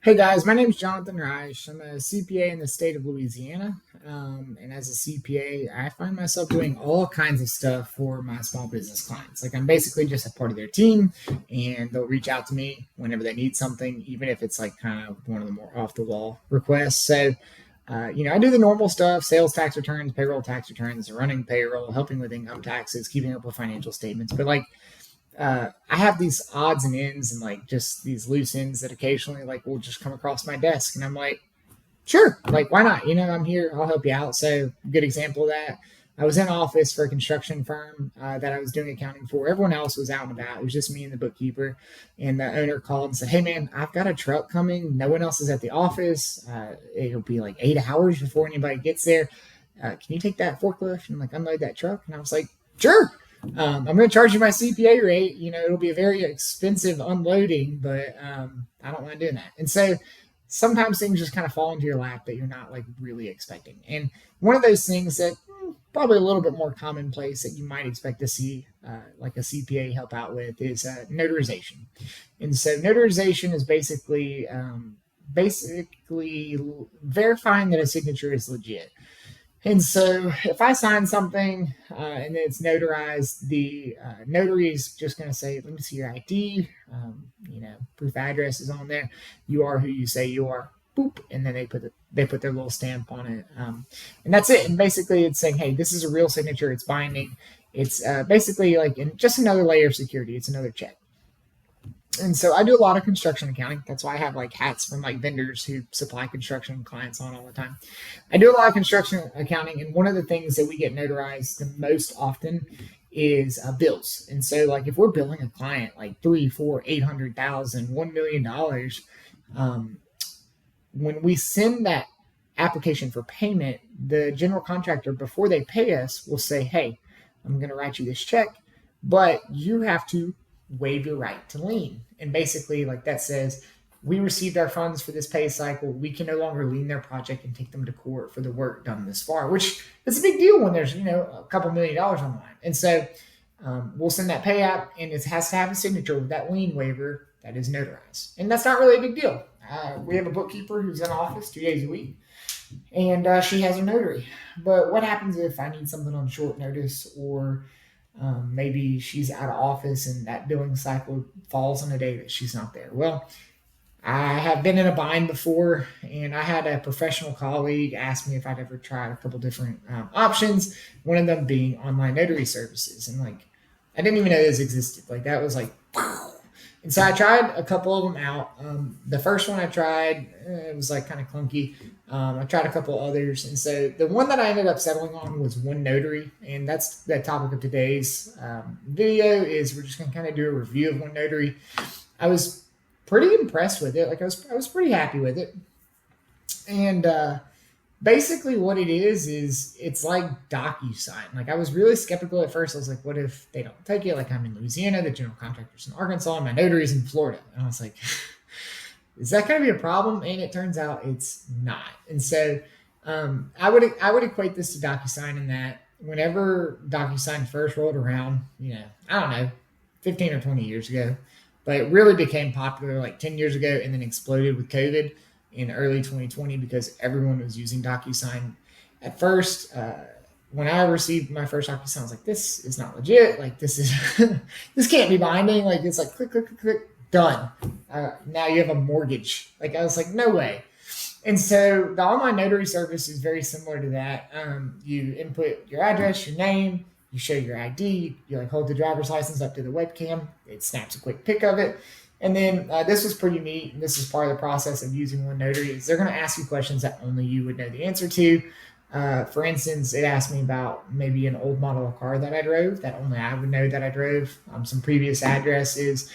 Hey guys, my name is Jonathan Reich. I'm a CPA in the state of Louisiana. And as a CPA, I find myself doing all kinds of stuff for my small business clients. Like I'm basically just a part of their team, and they'll reach out to me whenever they need something, even if it's like kind of one of the more off the wall requests. So, I do the normal stuff: sales tax returns, payroll tax returns, running payroll, helping with income taxes, keeping up with financial statements. But I have these odds and ends and like just these loose ends that occasionally like will just come across my desk, and I'm like, sure, like why not? I'm here, I'll help you out. So, good example of that. I was in office for a construction firm that I was doing accounting for. Everyone else was out and about. It was just me and the bookkeeper. And the owner called and said, "Hey, man, I've got a truck coming. No one else is at the office. It'll be like 8 hours before anybody gets there. Can you take that forklift and like unload that truck?" And I was like, sure. I'm going to charge you my CPA rate. It'll be a very expensive unloading, but I don't mind doing that. And so sometimes things just kind of fall into your lap that you're not like really expecting. And one of those things that probably a little bit more commonplace that you might expect to see like a CPA help out with is notarization. And so notarization is basically verifying that a signature is legit. And so if I sign something and then it's notarized, the notary is just going to say, "Let me see your ID. Proof of address is on there. You are who you say you are." Boop, and then they put their little stamp on it, and that's it. And basically, it's saying, "Hey, this is a real signature. It's binding. It's basically like just another layer of security. It's another check." And so I do a lot of construction accounting. That's why I have like hats from like vendors who supply construction clients on all the time. I do a lot of construction accounting, and one of the things that we get notarized the most often is bills. And so, like, if we're billing a client like 3, 4, 800,000, $1 million, when we send that application for payment, the general contractor, before they pay us, will say, "Hey, I'm going to write you this check, but you have to waive your right to lien." And basically, like that says, we received our funds for this pay cycle. We can no longer lien their project and take them to court for the work done this far, which is a big deal when there's, a couple $1 million on the line. And so we'll send that pay app, and it has to have a signature with that lien waiver that is notarized. And that's not really a big deal. We have a bookkeeper who's in office 2 days a week, and she has a notary. But what happens if I need something on short notice, or maybe she's out of office and that billing cycle falls on a day that she's not there? Well, I have been in a bind before, and I had a professional colleague ask me if I'd ever tried a couple different options, one of them being online notary services. And like, I didn't even know those existed. Like, that was like, wow. And so I tried a couple of them out. The first one I tried, it was like kind of clunky. I tried a couple others. And so the one that I ended up settling on was OneNotary. And that's the topic of today's video. Is we're just going to kind of do a review of OneNotary. I was pretty impressed with it. Like, I was pretty happy with it. And basically what it is it's like DocuSign. Like, I was really skeptical at first. I was like, what if they don't take it? Like, I'm in Louisiana, the general contractor's in Arkansas, and my notary's in Florida. And I was like, is that going to be a problem? And it turns out it's not. And so I would equate this to DocuSign in that whenever DocuSign first rolled around, I don't know, 15 or 20 years ago, but it really became popular like 10 years ago and then exploded with COVID in early 2020 because everyone was using DocuSign. At first, when I received my first DocuSign, I was like, this is not legit. Like, this is this can't be binding. Like, it's like click, click, click, click, done. Now you have a mortgage. Like, I was like, no way. And so the online notary service is very similar to that. You input your address, your name, you show your ID, you like hold the driver's license up to the webcam, it snaps a quick pic of it. And then this was pretty neat, and this is part of the process of using OneNotary, is they're going to ask you questions that only you would know the answer to. For instance, it asked me about maybe an old model of car that I drove that only I would know that I drove, some previous addresses,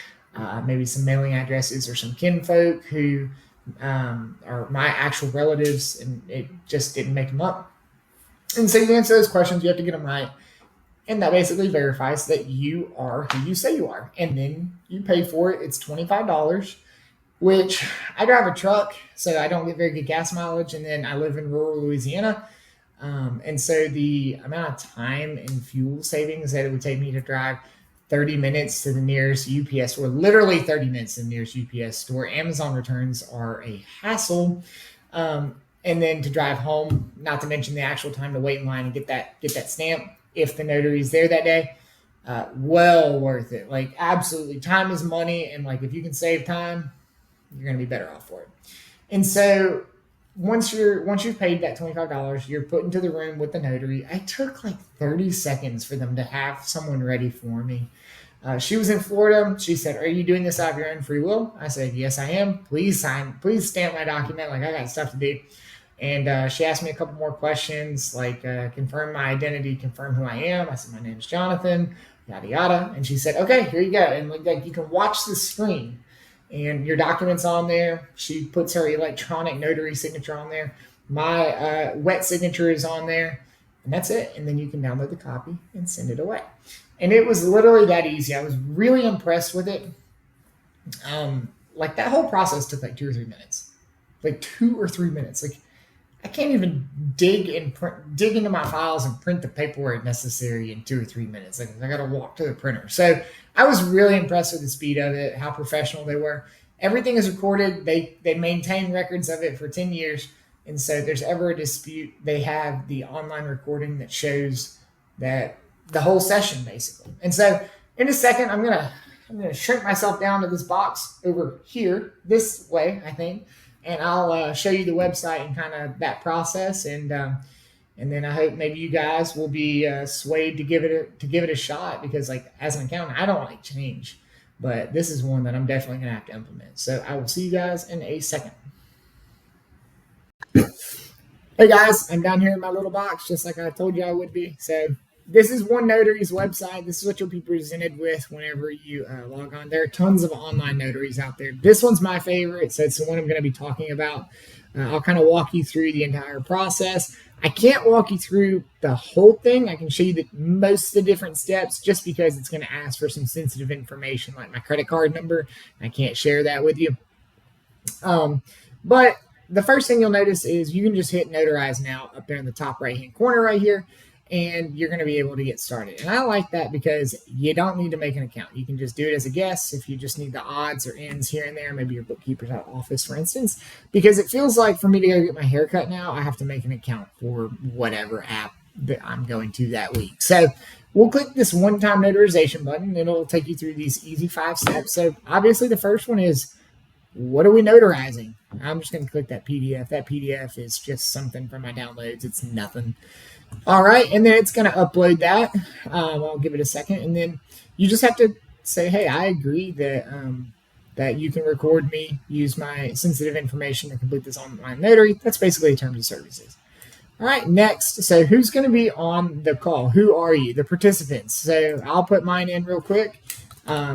maybe some mailing addresses, or some kinfolk who are my actual relatives, and it just didn't make them up. And so you answer those questions, you have to get them right. And that basically verifies that you are who you say you are. And then you pay for it. It's $25, which I drive a truck, so I don't get very good gas mileage. And then I live in rural Louisiana. And so the amount of time and fuel savings that it would take me to drive 30 minutes to the nearest UPS store, literally 30 minutes to the nearest UPS store. Amazon returns are a hassle. And then to drive home, not to mention the actual time to wait in line and get that stamp if the notary's there that day. Well worth it. Like, absolutely, time is money, and like if you can save time, you're going to be better off for it. And so once you've paid that $25, you're put into the room with the notary. I took like 30 seconds for them to have someone ready for me. She was in Florida. She said, "Are you doing this out of your own free will?" I said, "Yes, I am. Please stamp my document. Like, I got stuff to do." And she asked me a couple more questions, like confirm my identity, confirm who I am. I said, "My name is Jonathan," yada yada. And she said, "Okay, here you go." And like you can watch the screen, and your document's on there. She puts her electronic notary signature on there. My wet signature is on there, and that's it. And then you can download the copy and send it away. And it was literally that easy. I was really impressed with it. Like, that whole process took like 2 or 3 minutes. Like 2 or 3 minutes. Like, I can't even dig into my files and print the paperwork necessary in 2 or 3 minutes. Like, I got to walk to the printer. So I was really impressed with the speed of it, how professional they were. Everything is recorded. They maintain records of it for 10 years. And so if there's ever a dispute, they have the online recording that shows that the whole session, basically. And so in a second, I'm gonna shrink myself down to this box over here, this way, I think, and I'll show you the website and kind of that process, and then I hope maybe you guys will be swayed to give it a shot, because, like, as an accountant, I don't like change, but this is one that I'm definitely gonna have to implement. So I will see you guys in a second. Hey guys, I'm down here in my little box, just like I told you I would be. So this is OneNotary's website. This is what you'll be presented with whenever you log on. There are tons of online notaries out there. This one's my favorite, so it's the one I'm going to be talking about. I'll kind of walk you through the entire process. I can't walk you through the whole thing. I can show you most of the different steps, just because it's going to ask for some sensitive information, like my credit card number. I can't share that with you. But the first thing you'll notice is you can just hit Notarize Now up there in the top right-hand corner right here, and you're going to be able to get started. And I like that because you don't need to make an account. You can just do it as a guest if you just need the odds or ends here and there, maybe your bookkeeper's out of office, for instance, because it feels like for me to go get my hair cut now, I have to make an account for whatever app that I'm going to that week. So we'll click this one-time notarization button, and it'll take you through these easy 5 steps. So obviously the first one is, what are we notarizing? I'm just going to click that PDF. That PDF is just something from my downloads. It's nothing. All right, and then it's going to upload that. I'll give it a second, and then you just have to say, "Hey, I agree that you can record me, use my sensitive information to complete this online notary." That's basically terms of services. All right, next. So who's going to be on the call? Who are you? The participants. So I'll put mine in real quick.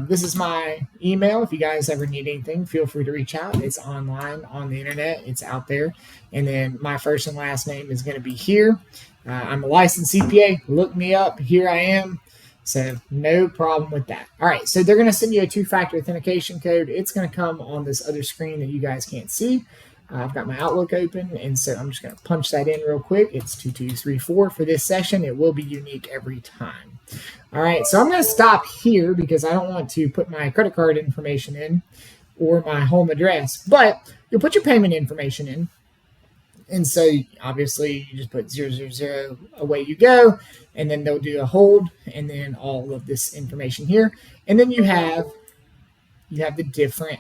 This is my email. If you guys ever need anything, feel free to reach out. It's online on the internet. It's out there. And then my first and last name is going to be here. I'm a licensed CPA. Look me up. Here I am. So no problem with that. All right. So they're going to send you a 2-factor authentication code. It's going to come on this other screen that you guys can't see. I've got my Outlook open, and so I'm just going to punch that in real quick. It's 2234 for this session. It will be unique every time. All right, so I'm going to stop here because I don't want to put my credit card information in or my home address, but you'll put your payment information in. And so obviously you just put 000, away you go, and then they'll do a hold, and then all of this information here. And then you have the different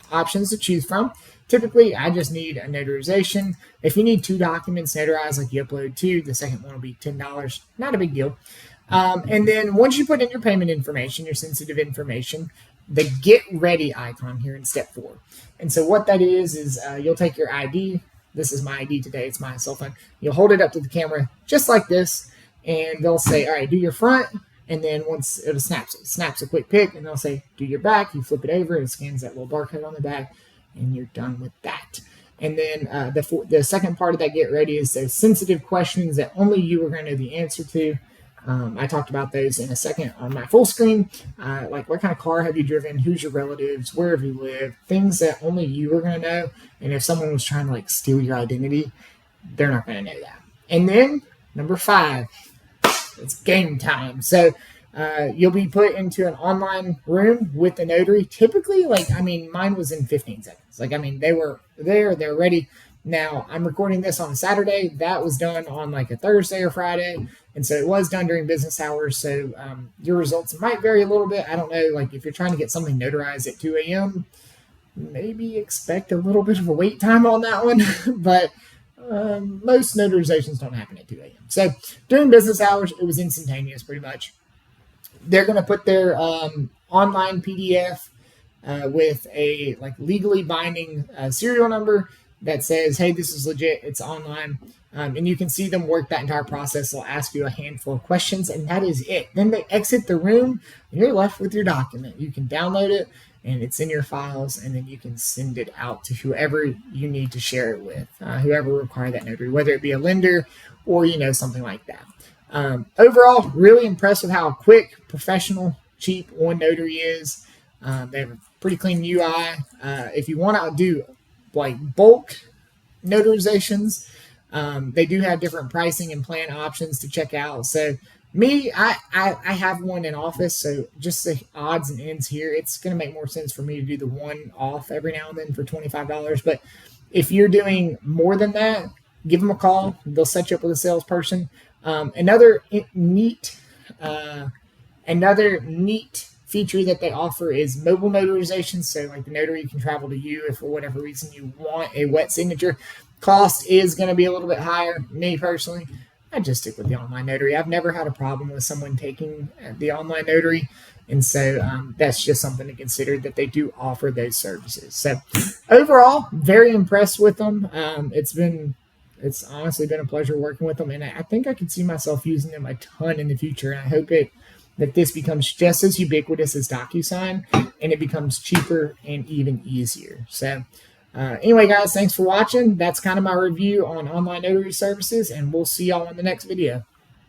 options to choose from. Typically, I just need a notarization. If you need 2 documents notarized, like you upload 2, the second one will be $10. Not a big deal. And then once you put in your payment information, your sensitive information, the Get Ready icon here in step 4. And so what that is you'll take your ID. This is my ID today. It's my cell phone. You'll hold it up to the camera just like this, and they'll say, "All right, do your front." And then once it snaps a quick pic, and they'll say, "Do your back." You flip it over, it scans that little barcode on the back, and you're done with that. And then the second part of that Get Ready is those sensitive questions that only you are going to know the answer to. I talked about those in a second on my full screen, like what kind of car have you driven, who's your relatives, where have you lived, things that only you are going to know. And if someone was trying to like steal your identity, they're not going to know that. And then number 5, it's game time. So You'll be put into an online room with the notary. Typically, mine was in 15 seconds. They were there, they're ready. Now, I'm recording this on a Saturday. That was done on like a Thursday or Friday. And so it was done during business hours. So your results might vary a little bit. I don't know, like if you're trying to get something notarized at 2 a.m., maybe expect a little bit of a wait time on that one. But most notarizations don't happen at 2 a.m. So during business hours, it was instantaneous pretty much. They're going to put their online PDF with a legally binding serial number that says, hey, this is legit, it's online. And you can see them work that entire process. They'll ask you a handful of questions, and that is it. Then they exit the room, and you're left with your document. You can download it, and it's in your files, and then you can send it out to whoever you need to share it with, whoever require that notary, whether it be a lender or, something like that. Overall, really impressed with how quick, professional, cheap OneNotary is. They have a pretty clean UI. If you want to do bulk notarizations, they do have different pricing and plan options to check out. So I have one in office, so just the odds and ends here, it's going to make more sense for me to do the one off every now and then for $25. But if you're doing more than that, give them a call. They'll set you up with a salesperson. Another neat feature that they offer is mobile notarization. So the notary can travel to you if for whatever reason you want a wet signature. Cost is going to be a little bit higher. Me personally, I just stick with the online notary. I've never had a problem with someone taking the online notary. And so that's just something to consider, that they do offer those services. So overall, very impressed with them. It's honestly been a pleasure working with them. And I think I can see myself using them a ton in the future. And I hope that this becomes just as ubiquitous as DocuSign, and it becomes cheaper and even easier. So anyway, guys, thanks for watching. That's kind of my review on online notary services, and we'll see y'all in the next video.